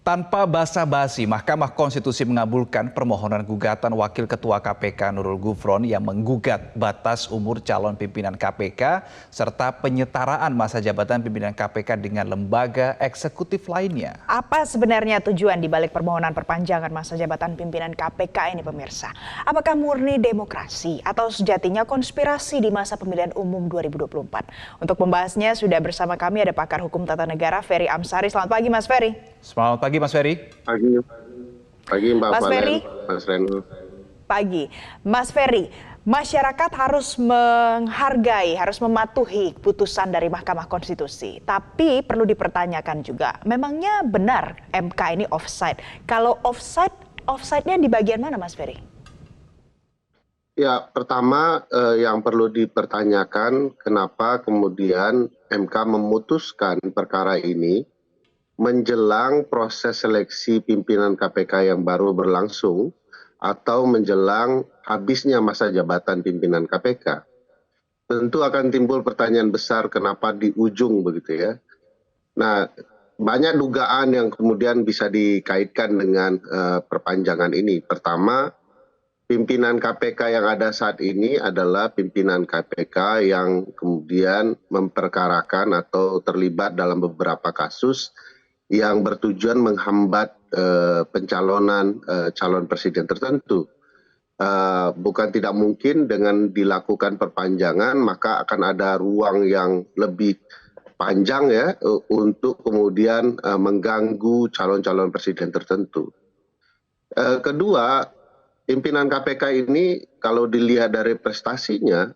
Tanpa basa-basi, Mahkamah Konstitusi mengabulkan permohonan gugatan Wakil Ketua KPK Nurul Gufron yang menggugat batas umur calon pimpinan KPK serta penyetaraan masa jabatan pimpinan KPK dengan lembaga eksekutif lainnya. Apa sebenarnya tujuan di balik permohonan perpanjangan masa jabatan pimpinan KPK ini, pemirsa? Apakah murni demokrasi atau sejatinya konspirasi di masa pemilihan umum 2024? Untuk membahasnya sudah bersama kami ada pakar hukum tata negara Ferry Amsari. Selamat pagi, Mas Ferry. Selamat pagi, Mas Ferry. Pagi Mbak Mas Ferry. Mas Reno. Pagi. Mas Ferry, masyarakat harus menghargai, harus mematuhi putusan dari Mahkamah Konstitusi. Tapi perlu dipertanyakan juga, memangnya benar MK ini offside? Kalau offside-nya di bagian mana, Mas Ferry? Ya, pertama yang perlu dipertanyakan kenapa kemudian MK memutuskan perkara ini menjelang proses seleksi pimpinan KPK yang baru berlangsung atau menjelang habisnya masa jabatan pimpinan KPK. Tentu akan timbul pertanyaan besar kenapa di ujung begitu ya. Nah, banyak dugaan yang kemudian bisa dikaitkan dengan perpanjangan ini. Pertama, pimpinan KPK yang ada saat ini adalah pimpinan KPK yang kemudian memperkarakan atau terlibat dalam beberapa kasus yang bertujuan menghambat pencalonan calon presiden tertentu. Bukan tidak mungkin dengan dilakukan perpanjangan maka akan ada ruang yang lebih panjang ya untuk kemudian mengganggu calon-calon presiden tertentu. Kedua, pimpinan KPK ini kalau dilihat dari prestasinya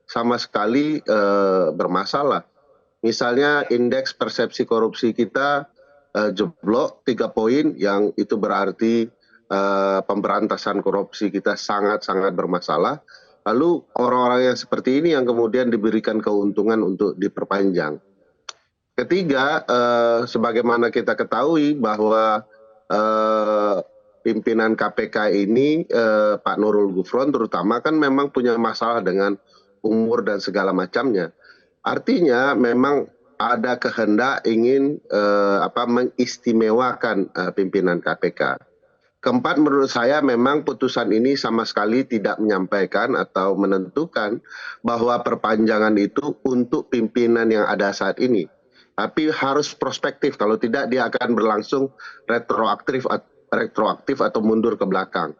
sama sekali bermasalah. Misalnya indeks persepsi korupsi kita jeblok 3 poin, yang itu berarti pemberantasan korupsi kita sangat-sangat bermasalah. Lalu orang-orang yang seperti ini yang kemudian diberikan keuntungan untuk diperpanjang. Ketiga, sebagaimana kita ketahui bahwa pimpinan KPK ini Pak Nurul Gufron terutama kan memang punya masalah dengan umur dan segala macamnya. Artinya memang ada kehendak ingin mengistimewakan pimpinan KPK. Keempat, menurut saya memang putusan ini sama sekali tidak menyampaikan atau menentukan bahwa perpanjangan itu untuk pimpinan yang ada saat ini. Tapi harus prospektif, kalau tidak dia akan berlangsung retroaktif atau mundur ke belakang.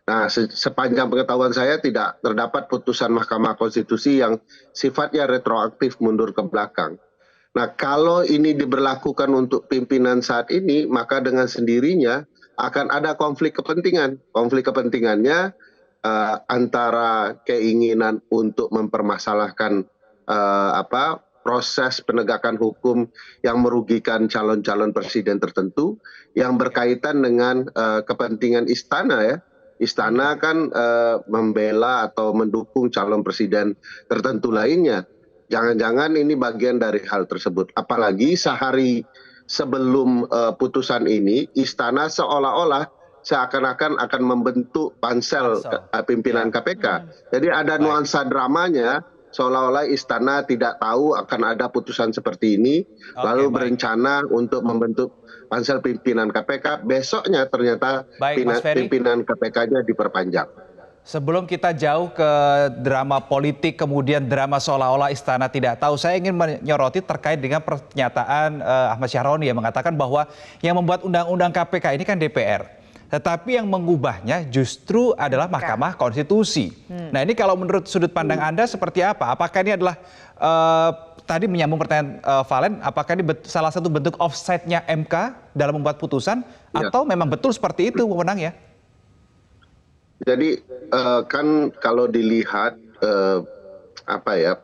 Nah, sepanjang pengetahuan saya tidak terdapat putusan Mahkamah Konstitusi yang sifatnya retroaktif mundur ke belakang. Nah, kalau ini diberlakukan untuk pimpinan saat ini, maka dengan sendirinya akan ada konflik kepentingan. Konflik kepentingannya antara keinginan untuk mempermasalahkan proses penegakan hukum yang merugikan calon-calon presiden tertentu yang berkaitan dengan kepentingan istana ya. Istana kan membela atau mendukung calon presiden tertentu lainnya. Jangan-jangan ini bagian dari hal tersebut. Apalagi sehari sebelum putusan ini, Istana seolah-olah seakan-akan akan membentuk pansel pimpinan KPK. Jadi ada nuansa dramanya, seolah-olah Istana tidak tahu akan ada putusan seperti ini, lalu berencana untuk membentuk pansel pimpinan KPK. Besoknya ternyata pimpinan KPK-nya diperpanjang. Sebelum kita jauh ke drama politik, kemudian drama seolah-olah Istana tidak tahu, saya ingin menyoroti terkait dengan pernyataan Ahmad Syahroni yang mengatakan bahwa yang membuat undang-undang KPK ini kan DPR. Tetapi yang mengubahnya justru adalah Mahkamah Konstitusi. Nah, ini kalau menurut sudut pandang Anda seperti apa? Apakah ini adalah, tadi menyambung pertanyaan Valen, apakah ini salah satu bentuk offside-nya MK dalam membuat putusan? Atau memang betul seperti itu wewenangnya? Jadi kan kalau dilihat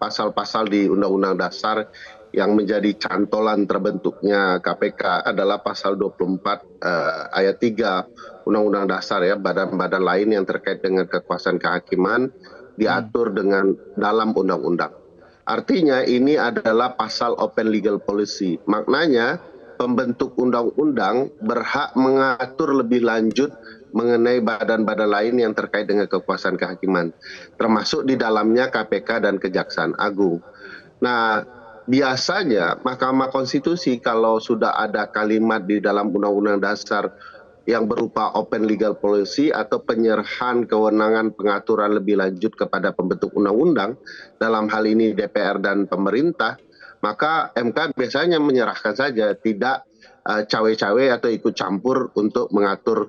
pasal-pasal di Undang-Undang Dasar yang menjadi cantolan terbentuknya KPK adalah pasal 24 ayat 3 Undang-Undang Dasar ya, badan-badan lain yang terkait dengan kekuasaan kehakiman diatur dengan dalam undang-undang. Artinya ini adalah pasal open legal policy. Maknanya pembentuk undang-undang berhak mengatur lebih lanjut mengenai badan-badan lain yang terkait dengan kekuasaan kehakiman, termasuk di dalamnya KPK dan Kejaksaan Agung. Nah, biasanya Mahkamah Konstitusi kalau sudah ada kalimat di dalam Undang-Undang Dasar yang berupa open legal policy atau penyerahan kewenangan pengaturan lebih lanjut kepada pembentuk undang-undang, dalam hal ini DPR dan pemerintah, maka MK biasanya menyerahkan saja, tidak cawe-cawe atau ikut campur untuk mengatur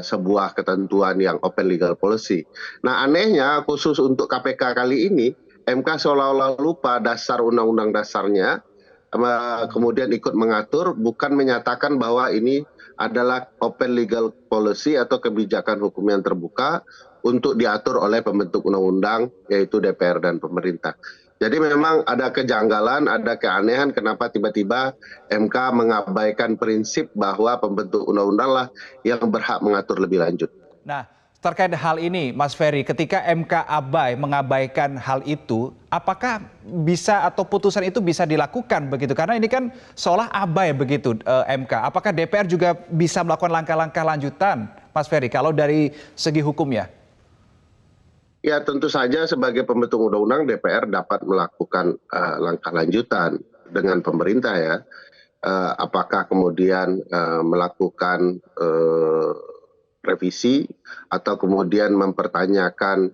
sebuah ketentuan yang open legal policy. Nah, anehnya khusus untuk KPK kali ini, MK seolah-olah lupa dasar undang-undang dasarnya, kemudian ikut mengatur, bukan menyatakan bahwa ini adalah open legal policy atau kebijakan hukum yang terbuka untuk diatur oleh pembentuk undang-undang, yaitu DPR dan pemerintah. Jadi memang ada kejanggalan, ada keanehan kenapa tiba-tiba MK mengabaikan prinsip bahwa pembentuk undang-undang lah yang berhak mengatur lebih lanjut. Nah, terkait hal ini, Mas Ferry, ketika MK mengabaikan hal itu, apakah bisa atau putusan itu bisa dilakukan begitu? Karena ini kan seolah abai begitu MK. Apakah DPR juga bisa melakukan langkah-langkah lanjutan, Mas Ferry, kalau dari segi hukumnya? Ya, tentu saja sebagai pembentuk undang-undang DPR dapat melakukan langkah lanjutan dengan pemerintah ya. Apakah kemudian melakukan revisi atau kemudian mempertanyakan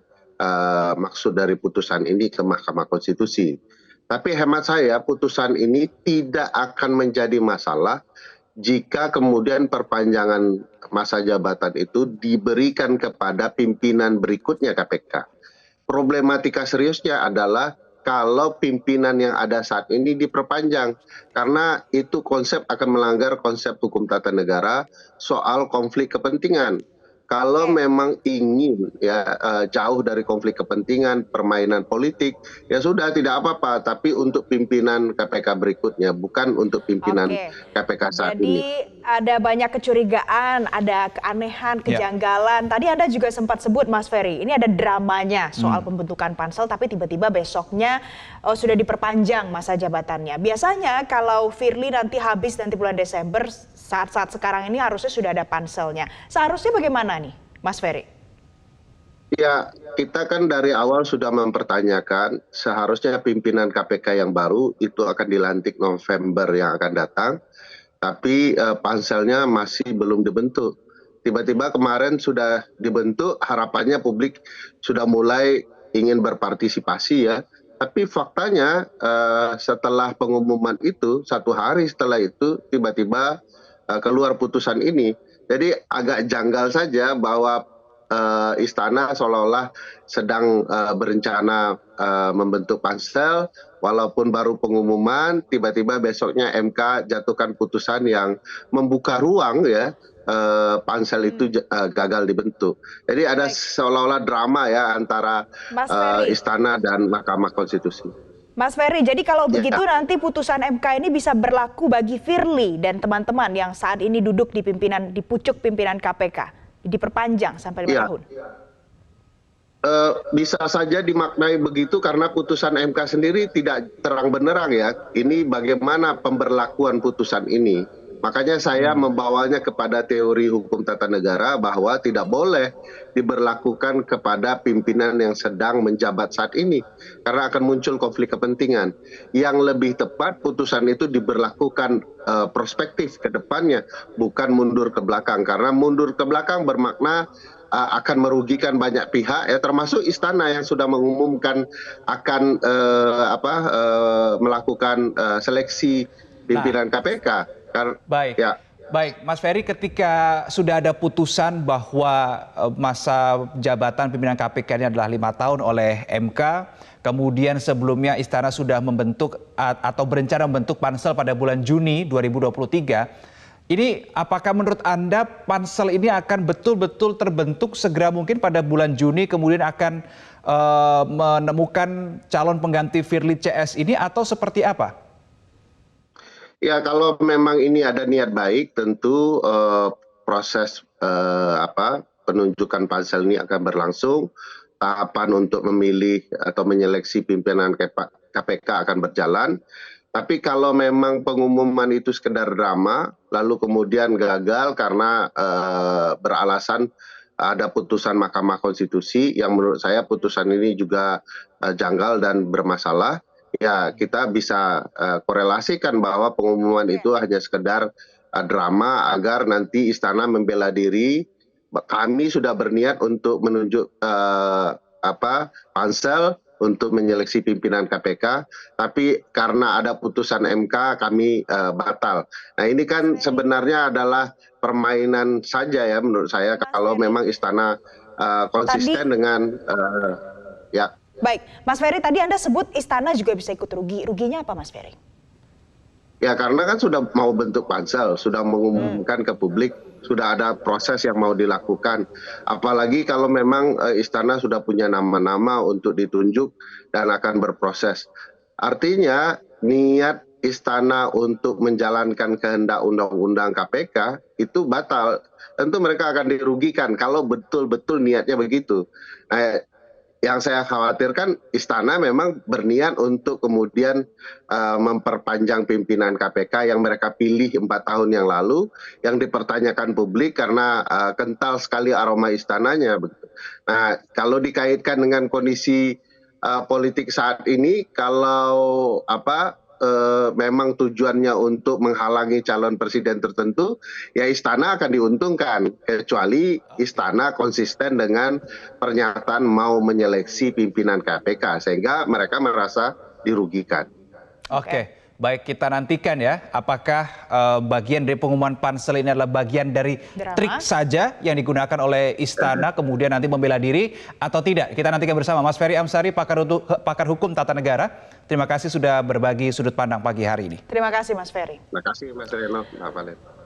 maksud dari putusan ini ke Mahkamah Konstitusi. Tapi hemat saya putusan ini tidak akan menjadi masalah jika kemudian perpanjangan masa jabatan itu diberikan kepada pimpinan berikutnya KPK. Problematika seriusnya adalah kalau pimpinan yang ada saat ini diperpanjang, karena itu konsep akan melanggar konsep hukum tata negara soal konflik kepentingan. Kalau memang ingin ya jauh dari konflik kepentingan, permainan politik, ya sudah tidak apa-apa. Tapi untuk pimpinan KPK berikutnya, bukan untuk pimpinan KPK saat ini. Jadi ada banyak kecurigaan, ada keanehan, kejanggalan. Tadi Anda juga sempat sebut, Mas Ferry, ini ada dramanya soal pembentukan pansel, tapi tiba-tiba besoknya sudah diperpanjang masa jabatannya. Biasanya kalau Firly nanti habis nanti bulan Desember, saat-saat sekarang ini harusnya sudah ada panselnya. Seharusnya bagaimana nih, Mas Ferry? Ya, kita kan dari awal sudah mempertanyakan seharusnya pimpinan KPK yang baru itu akan dilantik November yang akan datang, tapi panselnya masih belum dibentuk. Tiba-tiba kemarin sudah dibentuk, harapannya publik sudah mulai ingin berpartisipasi ya. Tapi faktanya setelah pengumuman itu, 1 hari setelah itu tiba-tiba keluar putusan ini. Jadi agak janggal saja bahwa istana seolah-olah sedang berencana membentuk pansel, walaupun baru pengumuman, tiba-tiba besoknya MK jatuhkan putusan yang membuka ruang ya pansel itu gagal dibentuk. Jadi ada seolah-olah drama ya antara istana dan Mahkamah Konstitusi. Mas Ferry, jadi kalau begitu nanti putusan MK ini bisa berlaku bagi Firly dan teman-teman yang saat ini duduk di pucuk pimpinan KPK, diperpanjang sampai 5 tahun. Bisa saja dimaknai begitu karena putusan MK sendiri tidak terang benderang ya. Ini bagaimana pemberlakuan putusan ini. Makanya saya membawanya kepada teori hukum tata negara bahwa tidak boleh diberlakukan kepada pimpinan yang sedang menjabat saat ini. Karena akan muncul konflik kepentingan. Yang lebih tepat putusan itu diberlakukan prospektif ke depannya, bukan mundur ke belakang. Karena mundur ke belakang bermakna akan merugikan banyak pihak, ya termasuk istana yang sudah mengumumkan akan melakukan seleksi pimpinan KPK. Baik, baik, Mas Ferry, ketika sudah ada putusan bahwa masa jabatan pimpinan KPK ini adalah 5 tahun oleh MK, kemudian sebelumnya istana sudah membentuk atau berencana membentuk pansel pada bulan Juni 2023. Ini apakah menurut Anda pansel ini akan betul-betul terbentuk segera mungkin pada bulan Juni, kemudian akan menemukan calon pengganti Firly CS ini, atau seperti apa? Ya, kalau memang ini ada niat baik, tentu proses penunjukan pansel ini akan berlangsung. Tahapan untuk memilih atau menyeleksi pimpinan KPK akan berjalan. Tapi kalau memang pengumuman itu sekedar drama, lalu kemudian gagal karena beralasan ada putusan Mahkamah Konstitusi yang menurut saya putusan ini juga janggal dan bermasalah, ya kita bisa korelasikan bahwa pengumuman itu hanya sekedar drama agar nanti istana membela diri. Kami sudah berniat untuk menunjuk pansel untuk menyeleksi pimpinan KPK, tapi karena ada putusan MK kami batal. Nah ini kan sebenarnya adalah permainan saja ya menurut saya kalau memang istana konsisten dengan ya. Baik, Mas Ferry tadi Anda sebut istana juga bisa ikut rugi. Ruginya apa Mas Ferry? Ya karena kan sudah mau bentuk pansel, sudah mengumumkan ke publik, sudah ada proses yang mau dilakukan. Apalagi kalau memang istana sudah punya nama-nama untuk ditunjuk dan akan berproses. Artinya niat istana untuk menjalankan kehendak undang-undang KPK itu batal. Tentu mereka akan dirugikan kalau betul-betul niatnya begitu. Nah, yang saya khawatirkan istana memang berniat untuk kemudian memperpanjang pimpinan KPK yang mereka pilih 4 tahun yang lalu, yang dipertanyakan publik karena kental sekali aroma istananya. Nah, kalau dikaitkan dengan kondisi politik saat ini, kalau memang tujuannya untuk menghalangi calon presiden tertentu, ya istana akan diuntungkan, kecuali istana konsisten dengan pernyataan mau menyeleksi pimpinan KPK, sehingga mereka merasa dirugikan. Oke, baik kita nantikan ya, apakah bagian dari pengumuman pansel ini adalah bagian dari trik saja yang digunakan oleh istana kemudian nanti membela diri atau tidak. Kita nantikan bersama. Mas Ferry Amsari, pakar hukum tata negara. Terima kasih sudah berbagi sudut pandang pagi hari ini. Terima kasih Mas Ferry. Terima kasih Mas Reno, Pak Valen.